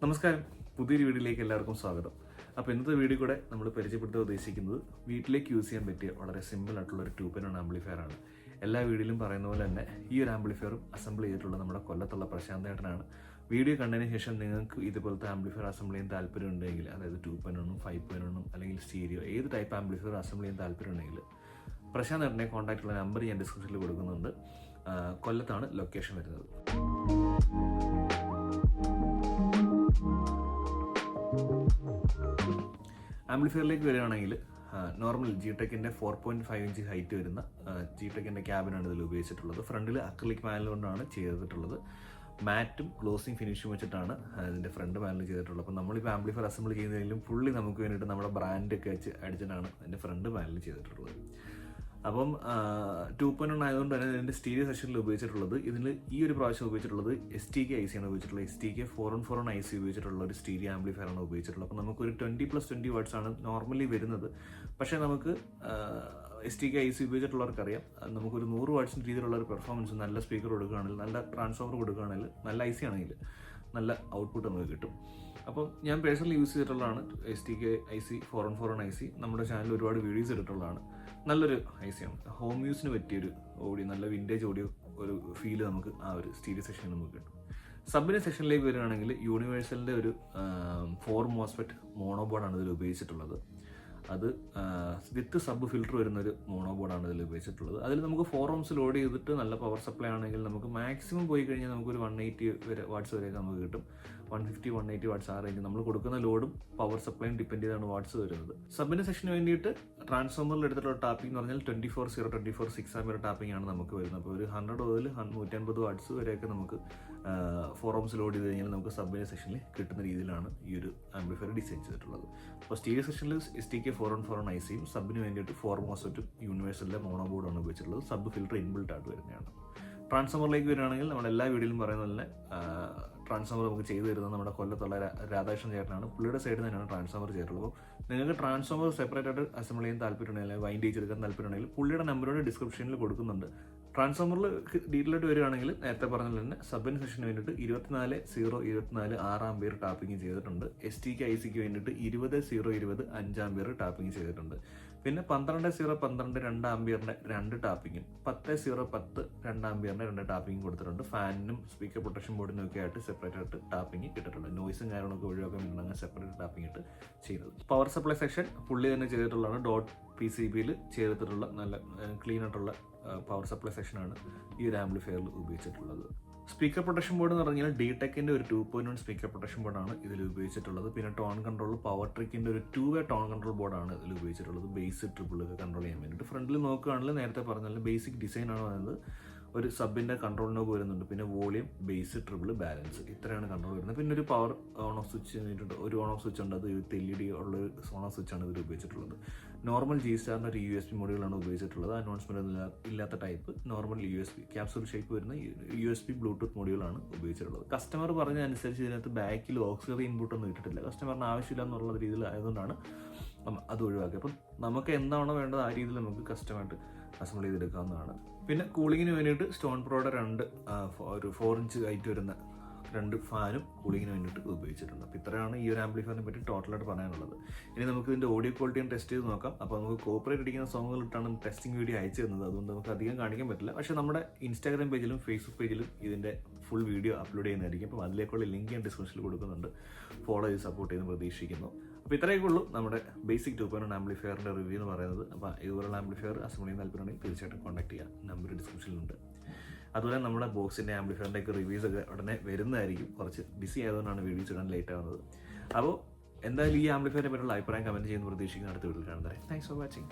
നമസ്കാരം, പുതിയൊരു വീഡിയോയിലേക്ക് എല്ലാവർക്കും സ്വാഗതം. അപ്പോൾ ഇന്നത്തെ വീഡിയോ കൂടെ നമ്മൾ പരിചയപ്പെടുത്താൻ ഉദ്ദേശിക്കുന്നത് വീട്ടിലേക്ക് യൂസ് ചെയ്യാൻ പറ്റിയ വളരെ സിമ്പിൾ ആയിട്ടുള്ള ഒരു 2-in-1 ആംപ്ലിഫയർ ആണ്. എല്ലാ വീഡിയോയിലും പറയുന്ന പോലെ തന്നെ ഈ ഒരു ആംപ്ലിഫയറും അസംബിൾ ചെയ്തിട്ടുള്ള നമ്മുടെ കൊല്ലത്തുള്ള പ്രശാന്തേട്ടനാണ്. വീഡിയോ കണ്ടതിന് ശേഷം നിങ്ങൾക്ക് ഇതുപോലത്തെ ആംപ്ലിഫയർ അസംബിൾ ചെയ്യാൻ താല്പര്യം ഉണ്ടെങ്കിൽ, അതായത് 2-in-1, 5-in-1 അല്ലെങ്കിൽ സ്റ്റീരിയോ ഏത് ടൈപ്പ് ആംപ്ലിഫയർ അസംബിൾ ചെയ്യാൻ താല്പര്യം ഉണ്ടെങ്കിൽ പ്രശാന്തേട്ടനെ കോൺടാക്ട് ഉള്ള നമ്പർ ഞാൻ ഡിസ്ക്രിപ്ഷനിൽ കൊടുക്കുന്നുണ്ട്. കൊല്ലത്താണ് ലൊക്കേഷൻ വരുന്നത്. ആംപ്ലിഫയറിലേക്ക് വരികയാണെങ്കിൽ നോർമൽ ജിടെക്കിൻ്റെ 4.5 ഇഞ്ച് ഹൈറ്റ് വരുന്ന ജിടെക്കിൻ്റെ ക്യാബിനാണ് ഇതിൽ ഉപയോഗിച്ചിട്ടുള്ളത്. ഫ്രണ്ടിൽ അക്രിലിക് പാനൽ കൊണ്ടാണ് ചെയ്തിട്ടുള്ളത്. മാറ്റും ക്ലോസിങ് ഫിനിഷും വെച്ചിട്ടാണ് ഇതിൻ്റെ ഫ്രണ്ട് പാനൽ ചെയ്തിട്ടുള്ളത്. അപ്പോൾ നമ്മളിപ്പോൾ ആംപ്ലിഫയർ അസംബിൾ ചെയ്യുന്നതിലും ഫുള്ളി നമുക്ക് വേണ്ടിയിട്ട് നമ്മുടെ ബ്രാൻഡൊക്കെ വെച്ച് അടിച്ചിട്ടാണ് അതിൻ്റെ ഫ്രണ്ട് പാനൽ ചെയ്തിട്ടുള്ളത്. അപ്പം 2.1 ആയതുകൊണ്ട് തന്നെ ഇതിൻ്റെ സ്റ്റീരിയോ സെക്ഷനിൽ ഉപയോഗിച്ചിട്ടുള്ളത്, ഇതിൽ ഈ ഒരു പ്രാവശ്യം ഉപയോഗിച്ചിട്ടുള്ളത് STK IC ആണ് ഉപയോഗിച്ചിട്ടുള്ളത്. STK 4-on-4 IC ഉപയോഗിച്ചിട്ടുള്ള ഒരു സ്റ്റീരിയോ ആംപ്ലിഫയർ ആണ് ഉപയോഗിച്ചിട്ടുള്ളത്. അപ്പോൾ നമുക്കൊരു 20+20 വാട്ട്സ് ആണ് നോർമലി വരുന്നത്. പക്ഷേ നമുക്ക് STK IC ഉപയോഗിച്ചിട്ടുള്ളവർക്കറിയാം, നമുക്കൊരു 100 വാട്ട്സിൻ്റെ രീതിയിലുള്ള ഒരു പെർഫോമൻസ്, നല്ല സ്പീക്കർ കൊടുക്കുകയാണെങ്കിൽ, നല്ല ട്രാൻസ്ഫോമർ കൊടുക്കുകയാണെങ്കിൽ, നല്ല IC ആണെങ്കിൽ നല്ല ഔട്ട്പുട്ട് നമുക്ക് കിട്ടും. അപ്പം ഞാൻ പേഴ്സണലി യൂസ് ചെയ്തിട്ടുള്ളതാണ് STK IC 4-on-4 IC. നമ്മുടെ ചാനലിൽ ഒരുപാട് വീഡിയോസ് ഇട്ടിട്ടുള്ളതാണ്. നല്ലൊരു IC ആണ്. ഹോം യൂസിന് പറ്റിയൊരു ഓഡിയോ, നല്ല വിൻറ്റേജ് ഓഡിയോ ഒരു ഫീല് നമുക്ക് ആ ഒരു സ്റ്റീരിയോ സെക്ഷനിൽ നമുക്ക് കിട്ടും. സബിൻ്റെ സെക്ഷനിലേക്ക് വരികയാണെങ്കിൽ യൂണിവേഴ്സലിൻ്റെ ഒരു 4 MOSFET മോണോബോർഡാണ് ഇതിൽ ഉപയോഗിച്ചിട്ടുള്ളത്. അത് വിത്ത് സബ് ഫിൽറ്റർ വരുന്നൊരു മോണോബോർഡാണ് ഇതിൽ ഉപയോഗിച്ചിട്ടുള്ളത്. അതിൽ നമുക്ക് 4 ohms ലോഡ് ചെയ്തിട്ട് നല്ല പവർ സപ്ലൈ ആണെങ്കിൽ നമുക്ക് മാക്സിമം പോയി കഴിഞ്ഞാൽ നമുക്കൊരു 180 വാട്ട്സ് വരെയൊക്കെ നമുക്ക് കിട്ടും. 150-180 വാട്ട്സ് ആ റേഞ്ച്. നമ്മൾ കൊടുക്കുന്ന ലോഡും പവർ സപ്ലൈയും ഡിപ്പെൻഡ് ചെയ്താണ് വാട്ട്സ് വരുന്നത്. സബിൻ്റെ സെക്ഷന് വേണ്ടിയിട്ട് ട്രാൻസ്ഫോമറിൽ എടുത്തിട്ടുള്ള ടാപ്പിംഗ് എന്ന് പറഞ്ഞാൽ 24/0 6 ടാപ്പിംഗ് ആണ് നമുക്ക് വരുന്നത്. അപ്പോൾ ഒരു 100 മുതൽ 150 വാട്ട്സ് വരെയൊക്കെ നമുക്ക് 4 ohms ലോഡ് ചെയ്ത് കഴിഞ്ഞാൽ നമുക്ക് സബിൻ്റെ സെക്ഷനിൽ കിട്ടുന്ന രീതിയിലാണ് ഈ ഒരു ആംപ്ലിഫയർ ഡിസൈൻ ചെയ്തിട്ടുള്ളത്. അപ്പോൾ സ്റ്റീരിയോ സെക്ഷനിൽ STK 4-on-4 ICയും സബിന് വേണ്ടിയിട്ട് 4 MOSFET യൂണിവേഴ്സലിലെ മോണോബോർഡാണ് ഉപയോഗിച്ചിട്ടുള്ളത്. സബ് ഫിൽറ്റർ ഇൻബിൽട്ട് ആയിട്ട് വരുന്നതാണ്. ട്രാൻസ്ഫോമറിലേക്ക് വരികയാണെങ്കിൽ നമ്മൾ എല്ലാ വീഡിയോയിലും പറയുന്നത് തന്നെ ട്രാൻസ്ഫോമർ നമുക്ക് ചെയ്തു തരുന്നത് നമ്മുടെ കൊല്ലത്തുള്ള രാധാകൃഷ്ണൻ ചേട്ടനാണ്. പുള്ളിയുടെ സൈഡിൽ തന്നെയാണ് ട്രാൻസ്ഫോമർ ചെയ്തിട്ടുള്ളത്. അപ്പോൾ നിങ്ങൾക്ക് ട്രാൻസ്ഫോമർ സെപ്പറേറ്റ് ആയിട്ട് അസംബിൾ ചെയ്യാൻ താല്പര്യമുണ്ടെങ്കിൽ, വൈൻഡ് ചെയ്തെടുക്കാൻ താല്പര്യമുണ്ടെങ്കിൽ പുള്ളിയുടെ നമ്പറോട് ഡിസ്ക്രിപ്ഷനിൽ കൊടുക്കുന്നുണ്ട്. ട്രാൻസ്ഫോമറിൽ ഡീറ്റെയിൽ ആയിട്ട് വരികയാണെങ്കിൽ നേരത്തെ പറഞ്ഞ തന്നെ സബിൻ സെക്ഷന് വേണ്ടിയിട്ട് 24/0 6 ആംപിയർ ടാപ്പിംഗ് ചെയ്തിട്ടുണ്ട്. STK ICക്ക് വേണ്ടിയിട്ട് 20/0 5 ആംപിയർ ടാപ്പിംഗ് ചെയ്തിട്ടുണ്ട്. പിന്നെ 12/0 2 ആംപിയറിൻ്റെ 2 ടാപ്പിങ്ങും 10/0 2 ആംപിയറിൻ്റെ 2 ടാപ്പിങ്ങും കൊടുത്തിട്ടുണ്ട്. ഫാനിനും സ്പീക്കർ പ്രൊട്ടക്ഷൻ ബോർഡിനും ഒക്കെ ആയിട്ട് സെപ്പറേറ്റ് ആയിട്ട് ടാപ്പിംഗ് ഇട്ടിട്ടുണ്ട്. നോയ്സും കാര്യങ്ങളൊക്കെ ഒഴിവാക്കാൻ വേണ്ടിയിട്ടാണ് അങ്ങനെ സെപ്പറേറ്റ് ടാപ്പിംഗ് ഇട്ട് ചെയ്യുന്നത്. പവർ സപ്ലൈ സെക്ഷൻ പുള്ളി തന്നെ ചെയ്തിട്ടുള്ളതാണ്. ഡോട്ട് PCBയിൽ ചെയ്തിട്ടുള്ള നല്ല ക്ലീൻ ആയിട്ടുള്ള പവർ സപ്ലൈ സെക്ഷനാണ് ഈ ഒരു ആംപ്ലിഫയറിൽ ഉപയോഗിച്ചിട്ടുള്ളത്. സ്പീക്കർ പ്രൊട്ടക്ഷൻ ബോർഡ് എന്ന് പറഞ്ഞാൽ ഡിടെക്കിൻ്റെ ഒരു 2.1 സ്പീക്കർ പ്രൊട്ടക്ഷൻ ബോർഡാണ് ഇതിൽ ഉപയോഗിച്ചിട്ടുള്ളത്. പിന്നെ ടോൺ കൺട്രോൾ പവർ ട്രിക്കിൻ്റെ ഒരു 2-way ടോൺ കൺട്രോൾ ബോർഡാണ് ഇതിൽ ഉപയോഗിച്ചിട്ടുള്ളത്. ബേസ് ട്രിപ്പിളൊക്കെ കൺട്രോൾ ചെയ്യാൻ വേണ്ടിയിട്ട്. ഫ്രണ്ടിൽ നോക്കുകയാണെങ്കിൽ നേരത്തെ പറഞ്ഞാൽ ബേസിക് ഡിസൈനാണ് പറയുന്നത്. ഒരു സബിൻ്റെ കൺട്രോൾ നോബ് വരുന്നുണ്ട്. പിന്നെ വോളിയം, ബേസ്, ട്രിപ്പിൾ, ബാലൻസ്, ഇത്രയാണ് കൺട്രോൾ വരുന്നത്. പിന്നെ ഒരു പവർ ഓൺ ഓഫ് സ്വിച്ച് വേണ്ടിയിട്ട് ഒരു ഓൺ ഓഫ് സ്വിച്ച് ഉണ്ട്. അത് LED ഉള്ള ഓൺ ഓഫ് സ്വിച്ചാണ് ഇതിൽ ഉപയോഗിച്ചിട്ടുള്ളത്. നോർമൽ G-Starൻ്റെ ഒരു USB മോഡ്യൂളാണ് ഉപയോഗിച്ചിട്ടുള്ളത്. അനൗൺസ്മെൻറ്റ് ഇല്ലാത്ത type normal USB capsule shape വരുന്ന USB ബ്ലൂടൂത്ത് മോഡ്യൂളാണ് ഉപയോഗിച്ചിട്ടുള്ളത്. കസ്റ്റമർ പറഞ്ഞ അനുസരിച്ച് ഇതിനകത്ത് ബാക്കിൽ ഓക്സിലറി ഇൻപുട്ടൊന്നും ഇട്ടിട്ടില്ല. കസ്റ്റമറിന് ആവശ്യമില്ല എന്നുള്ള രീതിയിൽ ആയതുകൊണ്ടാണ് അത് ഒഴിവാക്കി. അപ്പം നമുക്ക് എന്താണോ വേണ്ടത് ആ രീതിയിൽ നമുക്ക് കസ്റ്റമായിട്ട് അസംബിൾ ചെയ്തെടുക്കാവുന്നതാണ്. പിന്നെ കൂളിങ്ങിന് വേണ്ടിയിട്ട് സ്റ്റോൺ പ്രോയുടെ ഒരു 4 ഇഞ്ച് ഹൈറ്റ് വരുന്ന 2 ഫാനും കൂളിങ്ങിന് വേണ്ടിയിട്ട് ഉപയോഗിച്ചിട്ടുണ്ട്. അപ്പോൾ ഇത്രയാണ് ഈ ഒരു ആംപ്ലിഫയറിനെ പറ്റി ടോട്ടലായിട്ട് പറയാനുള്ളത്. ഇനി നമുക്ക് ഇതിൻ്റെ ഓഡിയോ ക്വാളിറ്റി ടെസ്റ്റ് ചെയ്ത് നോക്കാം. അപ്പോൾ നമുക്ക് കോപ്പറേറ്റ് അടിക്കുന്ന സോങ്ങുകളിട്ടാണ് ടെസ്റ്റിംഗ് വീഡിയോ അയച്ചു തരുന്നത്. അതുകൊണ്ട് നമുക്ക് അധികം കാണിക്കാൻ പറ്റില്ല. പക്ഷേ നമ്മുടെ ഇൻസ്റ്റാഗ്രാം പേജിലും ഫേസ്ബുക്ക് പേജിലും ഇതിൻ്റെ ഫുൾ വീഡിയോ അപ്ലോഡ് ചെയ്യുന്നതായിരിക്കും. അപ്പോൾ അതിലേക്കുള്ള ലിങ്ക് ഞാൻ ഡിസ്ക്രിപ്ഷനിൽ കൊടുക്കുന്നുണ്ട്. ഫോളോ ചെയ്ത് സപ്പോർട്ട് ചെയ്യുന്ന പ്രതീക്ഷിക്കുന്നു. അപ്പോൾ ഇത്രയൊക്കെ ഉള്ളൂ നമ്മുടെ ബേസിക് 2.1 ആംപ്ലിഫയറിൻ്റെ റിവ്യൂ എന്ന് പറയുന്നത്. അപ്പോൾ ഇതുപോലുള്ള ആംപ്ലിഫയർ അസംബിൾ ചെയ്യാൻ താല്പര്യമുണ്ടെങ്കിൽ തീർച്ചയായിട്ടും കോൺടാക്ട് ചെയ്യാം. നമ്പർ ഡിസ്ക്രിപ്ഷനിലുണ്ട്. അതുപോലെ നമ്മുടെ ബോക്സിൻ്റെ ആംപ്ലിഫയറിൻ്റെ ഒക്കെ റിവ്യൂസ് ഒക്കെ ഉടനെ വരുന്നതായിരിക്കും. കുറച്ച് ബിസി ആയതുകൊണ്ടാണ് വീഡിയോസ് ഇടാൻ ലേറ്റ് ആവുന്നത്. അപ്പോൾ എന്തായാലും ഈ ആംപ്ലിഫയറിനെ പറ്റിയുള്ള അഭിപ്രായം കമൻറ്റ് ചെയ്യുന്ന പ്രതീക്ഷിക്കുന്ന അടുത്ത വീഡിയോയിൽ കാണുന്നത്. Thanks for watching.